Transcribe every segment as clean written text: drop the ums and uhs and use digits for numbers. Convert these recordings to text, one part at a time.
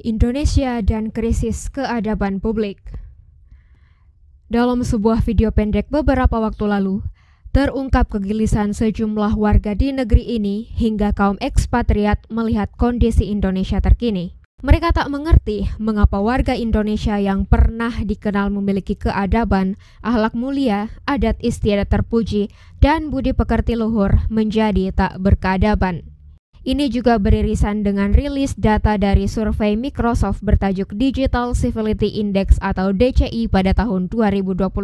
Indonesia dan krisis keadaban publik. Dalam sebuah video pendek beberapa waktu lalu, terungkap kegelisahan sejumlah warga di negeri ini hingga kaum ekspatriat melihat kondisi Indonesia terkini. Mereka tak mengerti mengapa warga Indonesia yang pernah dikenal memiliki keadaban, akhlak mulia, adat istiadat terpuji, dan budi pekerti luhur menjadi tak berkeadaban. Ini juga beririsan dengan rilis data dari survei Microsoft bertajuk Digital Civility Index atau DCI pada tahun 2021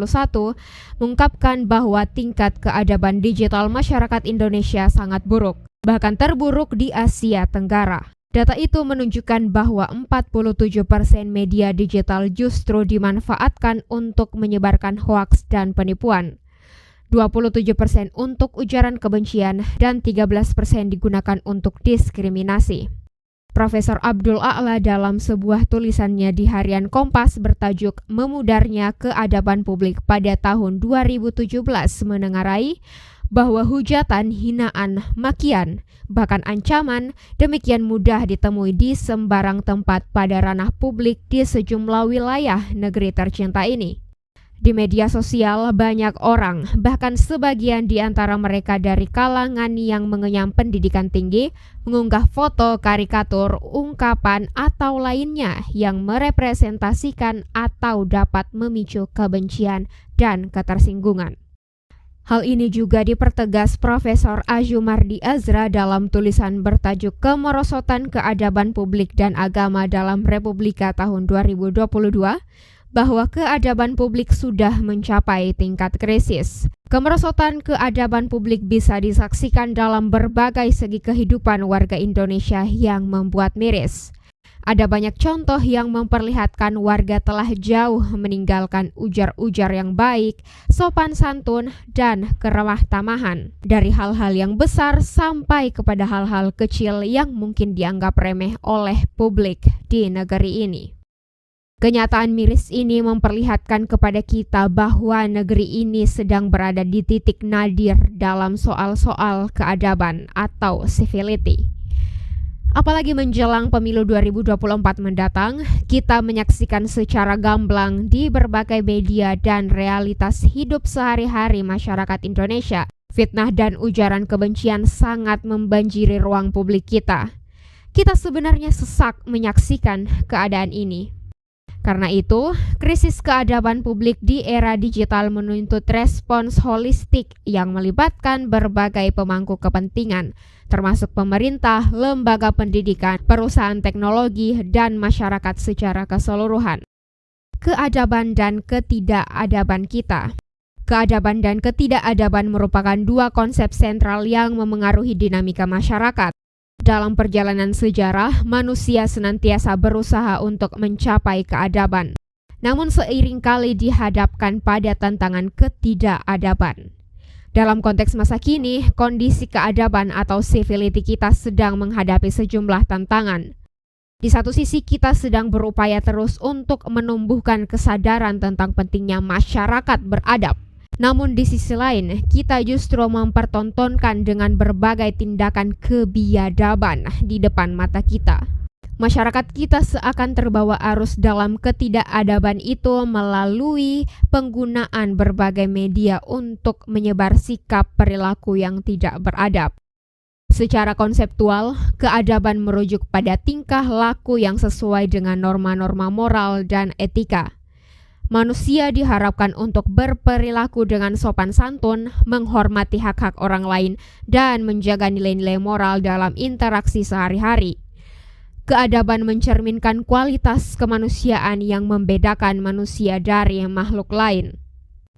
mengungkapkan bahwa tingkat keadaban digital masyarakat Indonesia sangat buruk, bahkan terburuk di Asia Tenggara. Data itu menunjukkan bahwa 47% media digital justru dimanfaatkan untuk menyebarkan hoaks dan penipuan. 27% untuk ujaran kebencian dan 13% digunakan untuk diskriminasi. Profesor Abdul A'la dalam sebuah tulisannya di harian Kompas bertajuk Memudarnya Keadaban Publik pada tahun 2017 menengarai bahwa hujatan, hinaan, makian, bahkan ancaman demikian mudah ditemui di sembarang tempat pada ranah publik di sejumlah wilayah negeri tercinta ini. Di media sosial, banyak orang, bahkan sebagian di antara mereka dari kalangan yang mengenyam pendidikan tinggi, mengunggah foto, karikatur, ungkapan, atau lainnya yang merepresentasikan atau dapat memicu kebencian dan ketersinggungan. Hal ini juga dipertegas Profesor Azumardi Azra dalam tulisan bertajuk Kemerosotan Keadaban Publik dan Agama dalam Republika tahun 2022, bahwa keadaban publik sudah mencapai tingkat krisis. Kemerosotan keadaban publik bisa disaksikan dalam berbagai segi kehidupan warga Indonesia yang membuat miris. Ada banyak contoh yang memperlihatkan warga telah jauh meninggalkan ujar-ujar yang baik, sopan santun, dan keramah tamahan. Dari hal-hal yang besar sampai kepada hal-hal kecil yang mungkin dianggap remeh oleh publik di negeri ini. Kenyataan miris ini memperlihatkan kepada kita bahwa negeri ini sedang berada di titik nadir dalam soal-soal keadaban atau civility. Apalagi menjelang pemilu 2024 mendatang, kita menyaksikan secara gamblang di berbagai media dan realitas hidup sehari-hari masyarakat Indonesia. Fitnah dan ujaran kebencian sangat membanjiri ruang publik kita. Kita sebenarnya sesak menyaksikan keadaan ini. Karena itu, krisis keadaban publik di era digital menuntut respons holistik yang melibatkan berbagai pemangku kepentingan, termasuk pemerintah, lembaga pendidikan, perusahaan teknologi, dan masyarakat secara keseluruhan. Keadaban dan ketidakadaban kita. Keadaban dan ketidakadaban merupakan dua konsep sentral yang memengaruhi dinamika masyarakat. Dalam perjalanan sejarah, manusia senantiasa berusaha untuk mencapai keadaban. Namun seiring kali dihadapkan pada tantangan ketidakadaban. Dalam konteks masa kini, kondisi keadaban atau civility kita sedang menghadapi sejumlah tantangan. Di satu sisi kita sedang berupaya terus untuk menumbuhkan kesadaran tentang pentingnya masyarakat beradab. Namun di sisi lain, kita justru mempertontonkan dengan berbagai tindakan kebiadaban di depan mata kita. Masyarakat kita seakan terbawa arus dalam ketidakadaban itu melalui penggunaan berbagai media untuk menyebar sikap perilaku yang tidak beradab. Secara konseptual, keadaban merujuk pada tingkah laku yang sesuai dengan norma-norma moral dan etika. Manusia diharapkan untuk berperilaku dengan sopan santun, menghormati hak-hak orang lain, dan menjaga nilai-nilai moral dalam interaksi sehari-hari. Keadaban mencerminkan kualitas kemanusiaan yang membedakan manusia dari makhluk lain.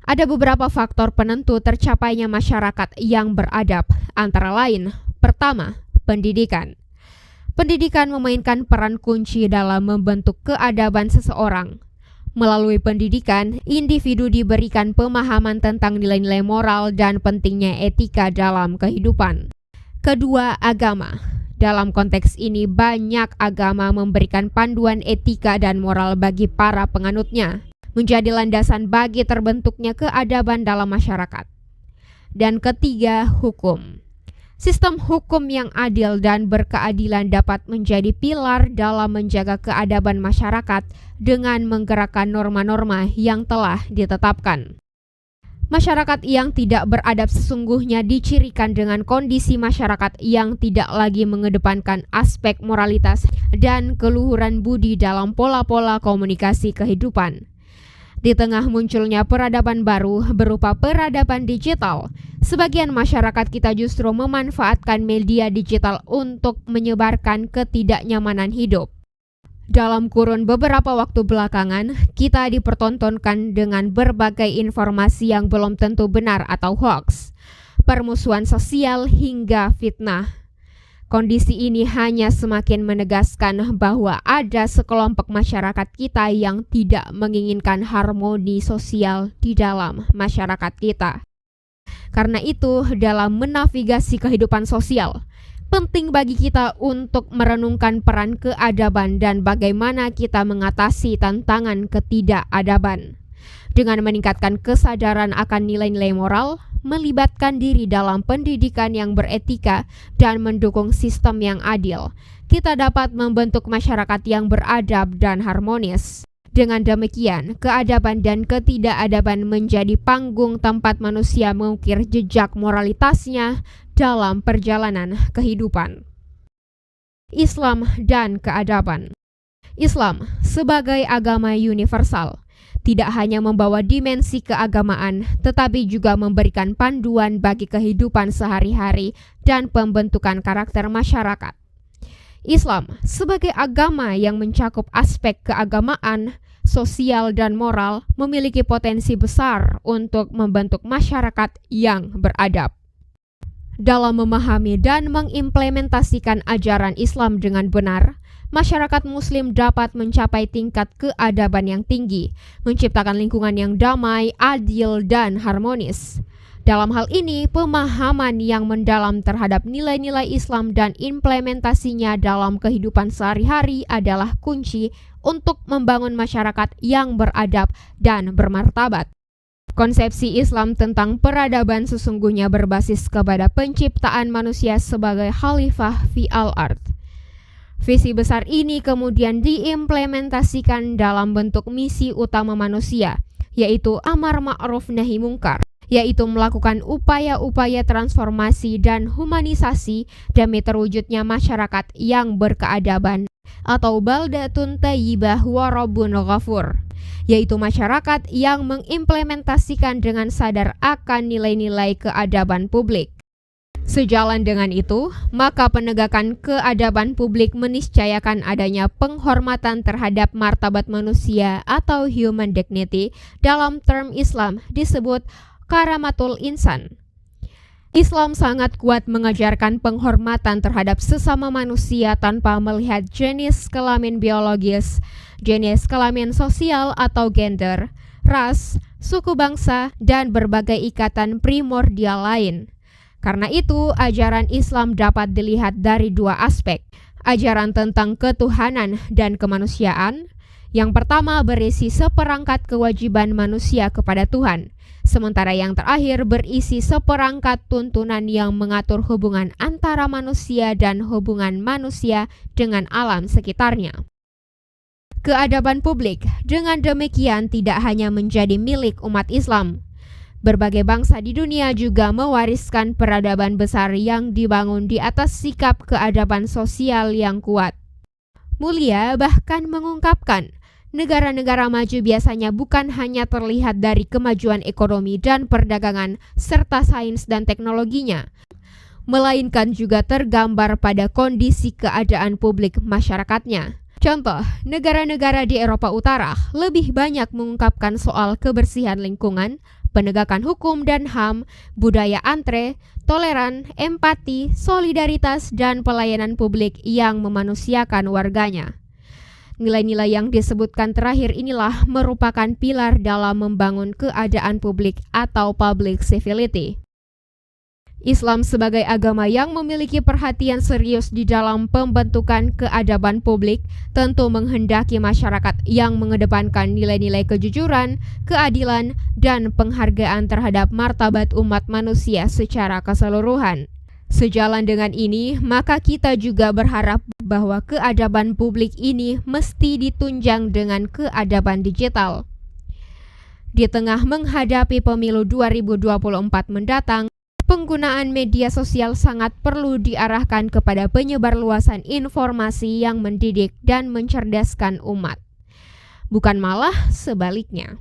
Ada beberapa faktor penentu tercapainya masyarakat yang beradab, antara lain, pertama, pendidikan. Pendidikan memainkan peran kunci dalam membentuk keadaban seseorang. Melalui pendidikan, individu diberikan pemahaman tentang nilai-nilai moral dan pentingnya etika dalam kehidupan. Kedua, agama. Dalam konteks ini, banyak agama memberikan panduan etika dan moral bagi para penganutnya, menjadi landasan bagi terbentuknya keadaban dalam masyarakat. Dan ketiga, hukum. Sistem hukum yang adil dan berkeadilan dapat menjadi pilar dalam menjaga keadaban masyarakat dengan menggerakkan norma-norma yang telah ditetapkan. Masyarakat yang tidak beradab sesungguhnya dicirikan dengan kondisi masyarakat yang tidak lagi mengedepankan aspek moralitas dan keluhuran budi dalam pola-pola komunikasi kehidupan. Di tengah munculnya peradaban baru berupa peradaban digital, sebagian masyarakat kita justru memanfaatkan media digital untuk menyebarkan ketidaknyamanan hidup. Dalam kurun beberapa waktu belakangan, kita dipertontonkan dengan berbagai informasi yang belum tentu benar atau hoax, permusuhan sosial hingga fitnah. Kondisi ini hanya semakin menegaskan bahwa ada sekelompok masyarakat kita yang tidak menginginkan harmoni sosial di dalam masyarakat kita. Karena itu, dalam menavigasi kehidupan sosial, penting bagi kita untuk merenungkan peran keadaban dan bagaimana kita mengatasi tantangan ketidakadaban. Dengan meningkatkan kesadaran akan nilai-nilai moral, melibatkan diri dalam pendidikan yang beretika, dan mendukung sistem yang adil, kita dapat membentuk masyarakat yang beradab dan harmonis. Dengan demikian, keadaban dan ketidakadaban menjadi panggung tempat manusia mengukir jejak moralitasnya dalam perjalanan kehidupan. Islam dan keadaban. Islam sebagai agama universal tidak hanya membawa dimensi keagamaan, tetapi juga memberikan panduan bagi kehidupan sehari-hari dan pembentukan karakter masyarakat. Islam sebagai agama yang mencakup aspek keagamaan, sosial, dan moral memiliki potensi besar untuk membentuk masyarakat yang beradab. Dalam memahami dan mengimplementasikan ajaran Islam dengan benar, masyarakat Muslim dapat mencapai tingkat keadaban yang tinggi, menciptakan lingkungan yang damai, adil, dan harmonis. Dalam hal ini, pemahaman yang mendalam terhadap nilai-nilai Islam dan implementasinya dalam kehidupan sehari-hari adalah kunci untuk membangun masyarakat yang beradab dan bermartabat. Konsepsi Islam tentang peradaban sesungguhnya berbasis kepada penciptaan manusia sebagai khalifah fi al-ard. Visi besar ini kemudian diimplementasikan dalam bentuk misi utama manusia, yaitu amar ma'ruf nahi mungkar, yaitu melakukan upaya-upaya transformasi dan humanisasi demi terwujudnya masyarakat yang berkeadaban, atau baldatun thayyibah wa rabbun ghafur, yaitu masyarakat yang mengimplementasikan dengan sadar akan nilai-nilai keadaban publik. Sejalan dengan itu, maka penegakan keadaban publik meniscayakan adanya penghormatan terhadap martabat manusia atau human dignity, dalam term Islam disebut karamatul insan. Islam sangat kuat mengajarkan penghormatan terhadap sesama manusia tanpa melihat jenis kelamin biologis, jenis kelamin sosial atau gender, ras, suku bangsa, dan berbagai ikatan primordial lain. Karena itu, ajaran Islam dapat dilihat dari dua aspek. Ajaran tentang ketuhanan dan kemanusiaan. Yang pertama berisi seperangkat kewajiban manusia kepada Tuhan, sementara yang terakhir berisi seperangkat tuntunan yang mengatur hubungan antara manusia dan hubungan manusia dengan alam sekitarnya. Keadaban publik dengan demikian tidak hanya menjadi milik umat Islam. Berbagai bangsa di dunia juga mewariskan peradaban besar yang dibangun di atas sikap keadaban sosial yang kuat. Mulia bahkan mengungkapkan, negara-negara maju biasanya bukan hanya terlihat dari kemajuan ekonomi dan perdagangan serta sains dan teknologinya, melainkan juga tergambar pada kondisi keadaan publik masyarakatnya. Contoh, negara-negara di Eropa Utara lebih banyak mengungkapkan soal kebersihan lingkungan, penegakan hukum dan HAM, budaya antre, toleran, empati, solidaritas, dan pelayanan publik yang memanusiakan warganya. Nilai-nilai yang disebutkan terakhir inilah merupakan pilar dalam membangun keadaan publik atau public civility. Islam sebagai agama yang memiliki perhatian serius di dalam pembentukan keadaban publik tentu menghendaki masyarakat yang mengedepankan nilai-nilai kejujuran, keadilan, dan penghargaan terhadap martabat umat manusia secara keseluruhan. Sejalan dengan ini, maka kita juga berharap bahwa keadaban publik ini mesti ditunjang dengan keadaban digital. Di tengah menghadapi pemilu 2024 mendatang, penggunaan media sosial sangat perlu diarahkan kepada penyebarluasan informasi yang mendidik dan mencerdaskan umat, bukan malah sebaliknya.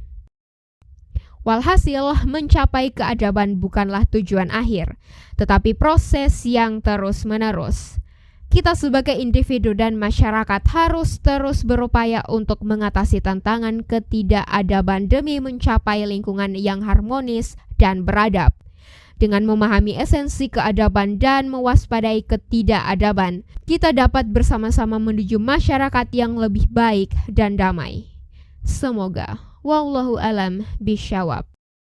Walhasil, mencapai keadaban bukanlah tujuan akhir, tetapi proses yang terus-menerus. Kita sebagai individu dan masyarakat harus terus berupaya untuk mengatasi tantangan ketidakadaban demi mencapai lingkungan yang harmonis dan beradab. Dengan memahami esensi keadaban dan mewaspadai ketidakadaban, kita dapat bersama-sama menuju masyarakat yang lebih baik dan damai. Semoga. Wallahu alam bisyawab.